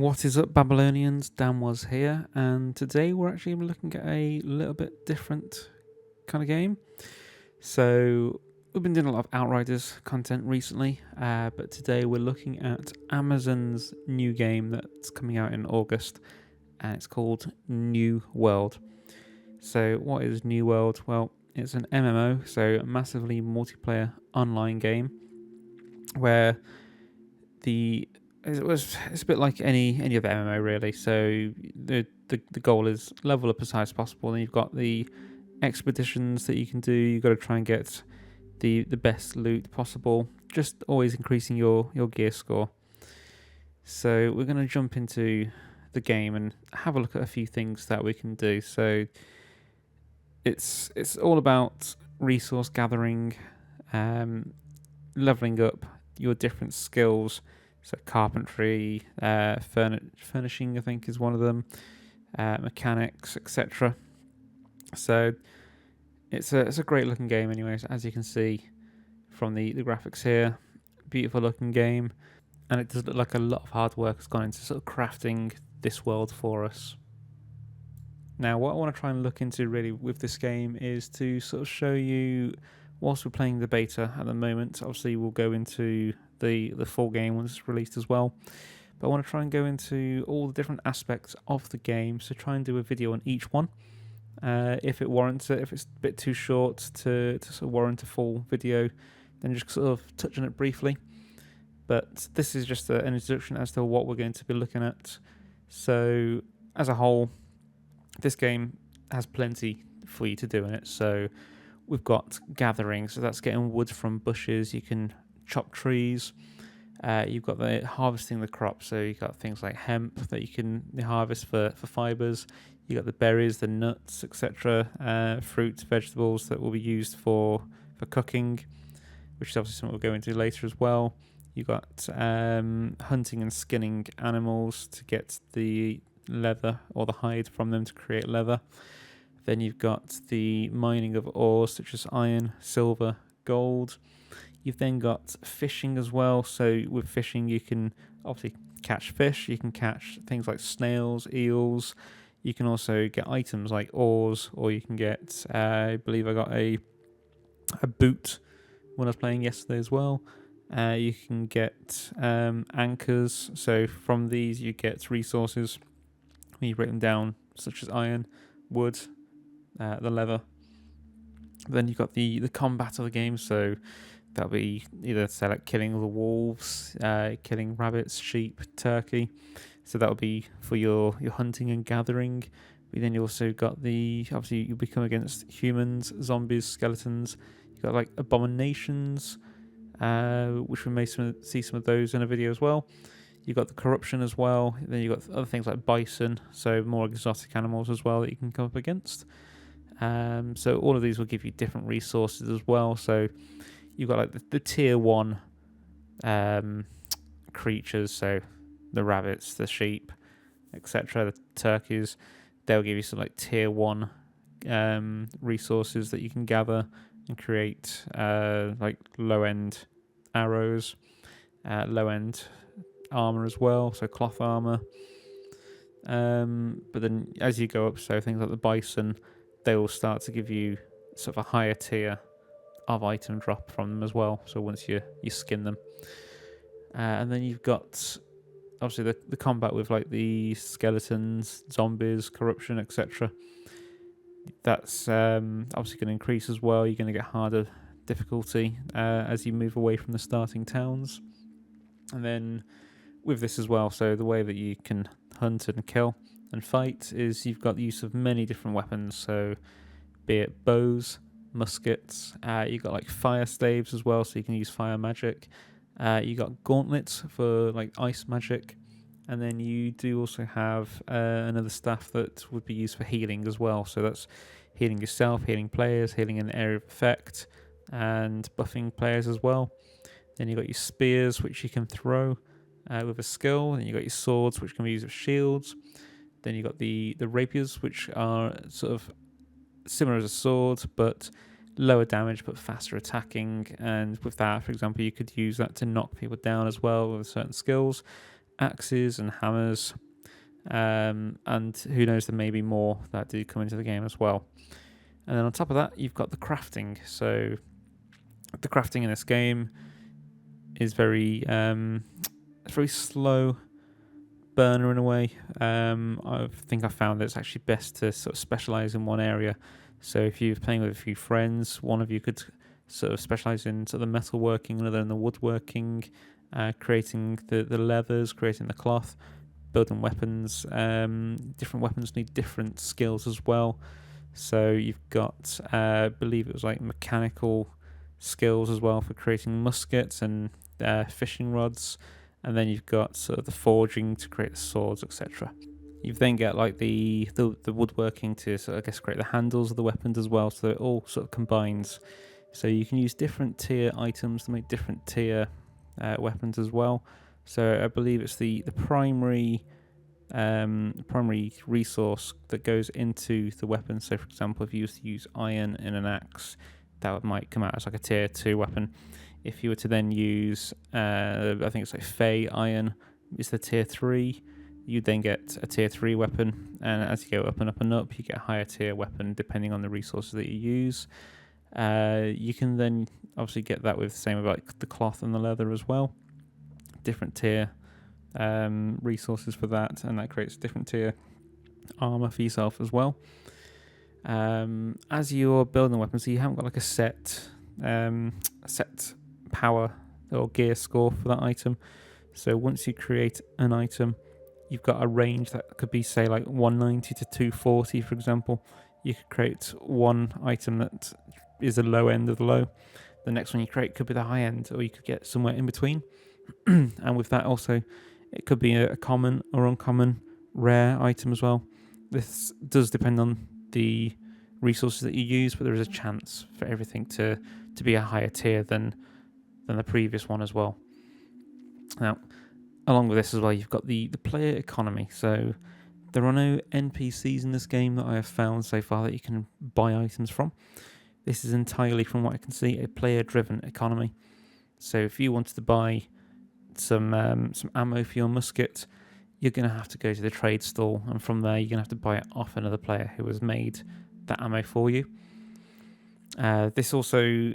What is up, Babylonians? Dan was here, and today we're actually looking at a little bit different kind of game. So, we've been doing a lot of Outriders content recently, but today we're looking at Amazon's new game that's coming out in August, and it's called New World. So, what is New World? Well, it's an MMO, so a massively multiplayer online game where it's a bit like any other MMO really. So the goal is level up as high as possible. Then you've got the expeditions that you can do. You've got to try and get the best loot possible. Just always increasing your gear score. So we're going to jump into the game and have a look at a few things that we can do. So it's all about resource gathering, leveling up your different skills. So carpentry, furnishing, I think, is one of them. Mechanics, etc. So it's a great looking game, anyways. As you can see from the graphics here, beautiful looking game, and it does look like a lot of hard work has gone into sort of crafting this world for us. Now, what I want to try and look into really with this game is to sort of show you, whilst we're playing the beta at the moment, obviously we'll go into the full game once it's released as well. But I want to try and go into all the different aspects of the game, so try and do a video on each one. If it warrants it, if it's a bit too short to sort of warrant a full video, then just sort of touch on it briefly. But this is just an introduction as to what we're going to be looking at. So, as a whole, this game has plenty for you to do in it. So we've got gathering, so that's getting wood from bushes. You can chop trees. You've got the harvesting the crops, so you've got things like hemp that you can harvest for fibres. You've got the berries, the nuts, etc. Fruits, vegetables that will be used for cooking, which is obviously something we'll go into later as well. You've got hunting and skinning animals to get the leather or the hide from them to create leather. Then you've got the mining of ores such as iron, silver, gold. You've then got fishing as well. So with fishing you can obviously catch fish, you can catch things like snails, eels. You can also get items like ores, or you can get I believe I got a boot when I was playing yesterday as well. You can get anchors, so from these you get resources when you break them down, such as iron, wood, the leather. Then you've got the combat of the game, so that'll be either say like killing the wolves, killing rabbits, sheep, turkey. So that'll be for your hunting and gathering. But then you also got obviously you become against humans, zombies, skeletons. You've got like abominations, which we may see some of those in a video as well. You've got the corruption as well. Then you've got other things like bison, so more exotic animals as well that you can come up against. So all of these will give you different resources as well. So you've got like the tier 1 creatures, so the rabbits, the sheep, etc., the turkeys. They'll give you some like tier 1 resources that you can gather and create like low-end arrows, low-end armor as well, so cloth armor. But then as you go up, so things like the bison, they will start to give you sort of a higher tier of item drop from them as well. So once you skin them, and then you've got obviously the combat with like the skeletons, zombies, corruption, etc. That's obviously going to increase as well. You're going to get harder difficulty as you move away from the starting towns. And then with this as well, so the way that you can hunt and kill and fight is you've got the use of many different weapons, so be it bows, muskets, you've got like fire staves as well, so you can use fire magic. You got gauntlets for like ice magic, and then you do also have another staff that would be used for healing as well, so that's healing yourself, healing players, healing an area of effect, and buffing players as well. Then you've got your spears, which you can throw with a skill. Then you've got your swords, which can be used as shields. Then you've got the rapiers, which are sort of similar as a sword, but lower damage, but faster attacking. And with that, for example, you could use that to knock people down as well with certain skills. axes and hammers, and who knows, there may be more that do come into the game as well. And then on top of that, you've got the crafting. So the crafting in this game is very slow burner in a way. I think I found that it's actually best to sort of specialize in one area. So if you're playing with a few friends, one of you could sort of specialize in sort of the metalworking, another in the woodworking, creating the leathers, creating the cloth, building weapons. Different weapons need different skills as well. So you've got, I believe it was like mechanical skills as well for creating muskets and fishing rods. And then you've got sort of the forging to create the swords, etc. You've then got like the woodworking to sort of, I guess, create the handles of the weapons as well. So it all sort of combines. So you can use different tier items to make different tier weapons as well. So I believe it's the primary resource that goes into the weapon. So for example, if you used to use iron in an axe, that might come out as like a tier 2 weapon. If you were to then use, I think it's like Fey iron is the tier 3, you then get a tier 3 weapon, and as you go up and up and up, you get a higher tier weapon depending on the resources that you use. You can then obviously get that with the same with like the cloth and the leather as well. Different tier resources for that, and that creates different tier armor for yourself as well. As you're building weapons, so you haven't got like a set power or gear score for that item. So once you create an item, you've got a range that could be, say, like 190 to 240, for example. You could create one item that is the low end of the low. The next one you create could be the high end, or you could get somewhere in between. And with that also, it could be a common or uncommon rare item as well. This does depend on the resources that you use, but there is a chance for everything to be a higher tier than the previous one as well. Now, along with this as well, you've got the player economy. So there are no NPCs in this game that I have found so far that you can buy items from. This is entirely, from what I can see, a player-driven economy. So if you wanted to buy some ammo for your musket, you're going to have to go to the trade stall, and from there you're going to have to buy it off another player who has made that ammo for you. This also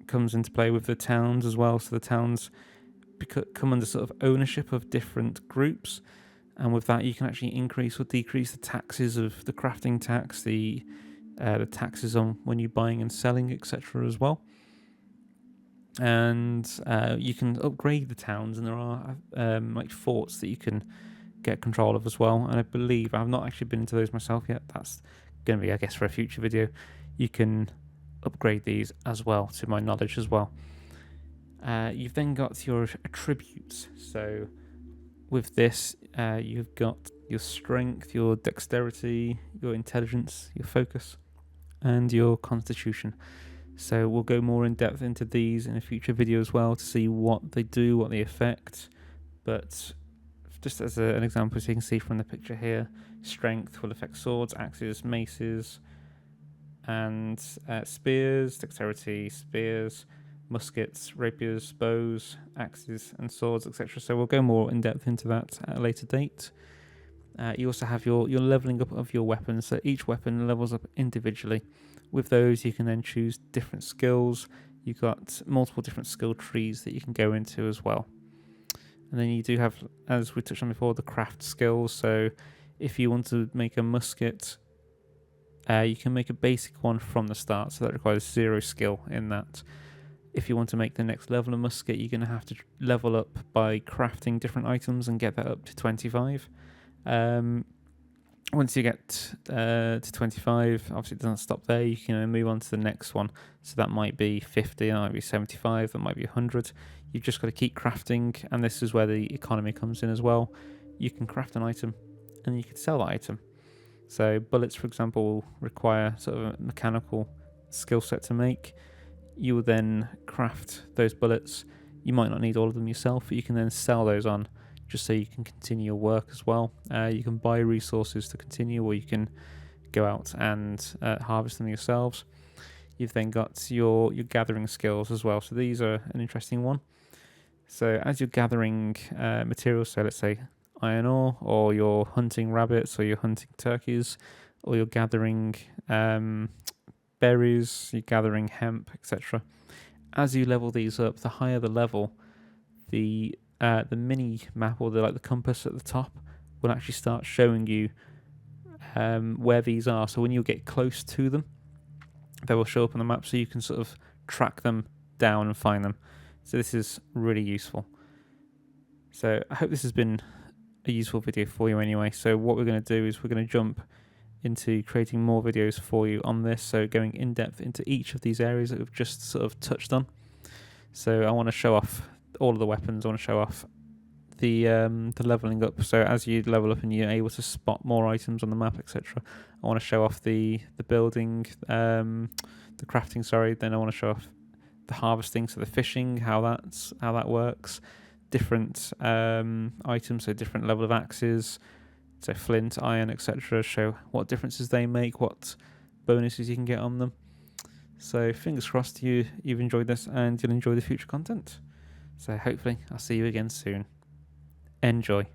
comes into play with the towns as well. So the towns come under sort of ownership of different groups, and with that you can actually increase or decrease the taxes of the crafting tax, the taxes on when you're buying and selling, etc. as well. And you can upgrade the towns, and there are like forts that you can get control of as well. And I believe, I've not actually been into those myself yet, that's going to be, I guess, for a future video. You can upgrade these as well, to my knowledge as well. You've then got your attributes. So with this, you've got your strength, your dexterity, your intelligence, your focus, and your constitution. So we'll go more in depth into these in a future video as well to see what they do, what they affect. But just as an example, as you can see from the picture here, strength will affect swords, axes, maces, and spears, dexterity, spears, muskets, rapiers, bows, axes, and swords, etc. So we'll go more in depth into that at a later date. You also have your leveling up of your weapons. So each weapon levels up individually. With those, you can then choose different skills. You've got multiple different skill trees that you can go into as well. And then you do have, as we touched on before, the craft skills. So if you want to make a musket, you can make a basic one from the start. So that requires 0 skill in that. If you want to make the next level of musket, you're going to have to level up by crafting different items and get that up to 25. Once you get to 25, obviously it doesn't stop there. You can move on to the next one. So that might be 50, that might be 75, that might be 100. You've just got to keep crafting, and this is where the economy comes in as well. You can craft an item, and you can sell that item. So bullets, for example, will require sort of a mechanical skill set to make. You will then craft those bullets. You might not need all of them yourself, but you can then sell those on, just so you can continue your work as well. You can buy resources to continue, or you can go out and harvest them yourselves. You've then got your gathering skills as well. So these are an interesting one. So as you're gathering materials, so let's say iron ore, or you're hunting rabbits, or you're hunting turkeys, or you're gathering berries, you're gathering hemp, etc. As you level these up, the higher the level, the mini map, or the compass at the top, will actually start showing you where these are. So when you get close to them, they will show up on the map, so you can sort of track them down and find them. So this is really useful. So I hope this has been a useful video for you anyway. So what we're going to do is we're going to jump into creating more videos for you on this, so going in depth into each of these areas that we've just sort of touched on. So I want to show off all of the weapons. I want to show off the leveling up. So as you level up and you're able to spot more items on the map, etc. I want to show off the building, the crafting. Sorry. Then I want to show off the harvesting, so the fishing, how that works. Different items, so different level of axes, so flint, iron, etc. Show what differences they make, what bonuses you can get on them. So fingers crossed you've enjoyed this and you'll enjoy the future content. So hopefully I'll see you again soon. Enjoy.